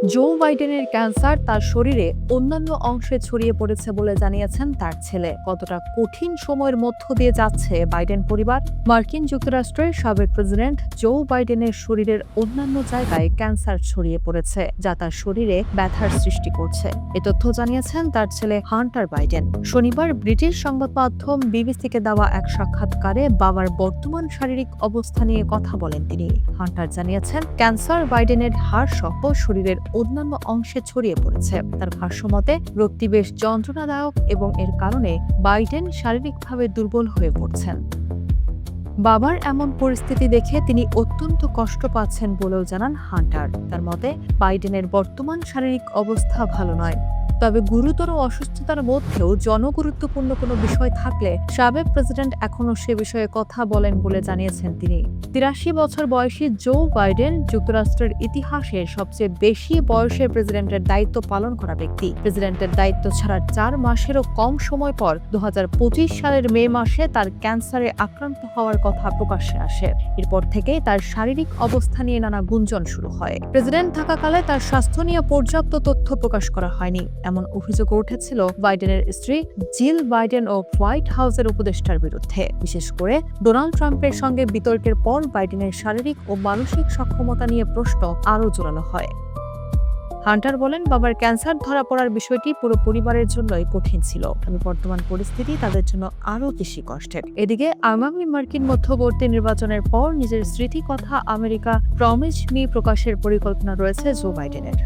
জো বাইডেনের ক্যান্সার তার শরীরে অন্যান্য অংশে ছড়িয়ে পড়েছে বলে জানিয়েছেন তার ছেলে। কতটা কঠিন সময়ের মধ্য দিয়ে যাচ্ছে বাইডেন পরিবার? মার্কিন যুক্তরাষ্ট্রের সাবেক প্রেসিডেন্ট জো বাইডেনের শরীরের অন্যান্য জায়গায় ক্যান্সার ছড়িয়ে পড়েছে, যা তার শরীরে ব্যথার সৃষ্টি করছে। এ তথ্য জানিয়েছেন তার ছেলে হান্টার বাইডেন। শনিবার ব্রিটিশ সংবাদ মাধ্যম বিবিসিকে দেওয়া এক সাক্ষাৎকারে বাবার বর্তমান শারীরিক অবস্থা নিয়ে কথা বলেন তিনি। হান্টার জানিয়েছেন, ক্যান্সার বাইডেনের হাড় সহ শরীরের অন্যান্য অংশে ছড়িয়ে পড়েছে। তার ভাষ্যমতে, রোগটি বেশ যন্ত্রণাদায়ক এবং এর কারণে বাইডেন শারীরিকভাবে দুর্বল হয়ে পড়ছেন। বাবার এমন পরিস্থিতি দেখে তিনি অত্যন্ত কষ্ট পাচ্ছেন বলেও জানান হান্টার। তার মতে, বাইডেনের বর্তমান শারীরিক অবস্থা ভালো নয়, তবে গুরুতর অসুস্থতার মধ্যেও জনগুরুত্বপূর্ণ কোনো বিষয় থাকলে সাবেক প্রেসিডেন্ট এখনও সে বিষয়ে কথা বলেন বলে জানিয়েছেন তিনি। ৮৩ বছর বয়সী জো বাইডেন যুক্তরাষ্ট্রের ইতিহাসে সবচেয়ে বেশি বয়সের প্রেসিডেন্টের দায়িত্ব পালন করা ব্যক্তি। প্রেসিডেন্টের দায়িত্ব ছাড়ার ৪ মাসেরও কম সময় পর ২০২৫ সালের মে মাসে তার ক্যান্সারে আক্রান্ত হওয়ার কথা প্রকাশ্যে আসে। এরপর থেকেই তার শারীরিক অবস্থা নিয়ে নানা গুঞ্জন শুরু হয়। প্রেসিডেন্ট থাকাকালে তার স্বাস্থ্য নিয়ে পর্যাপ্ত তথ্য প্রকাশ করা হয়নি, এমন অভিযোগ উঠেছিল বাইডেনের স্ত্রী জিল বাইডেন ও হোয়াইট হাউসের উপদেষ্টার বিরুদ্ধে। বিশেষ করে ডোনাল্ড ট্রাম্পের সঙ্গে বিতর্কের পর বাইডেনের শারীরিক ও মানসিক সক্ষমতা নিয়ে প্রশ্ন আরও জোরালো হয়। হান্টার বলেন, বাবার ক্যান্সার ধরা পড়ার বিষয়টি পুরো পরিবারের জন্যই কঠিন ছিল, তবে বর্তমান পরিস্থিতি তাদের জন্য আরও বেশি কষ্টের। এদিকে আগামী মার্কিন মধ্যবর্তী নির্বাচনের পর নিজের স্মৃতিকথা আমেরিকা প্রমিস মি প্রকাশের পরিকল্পনা রয়েছে জো বাইডেনের।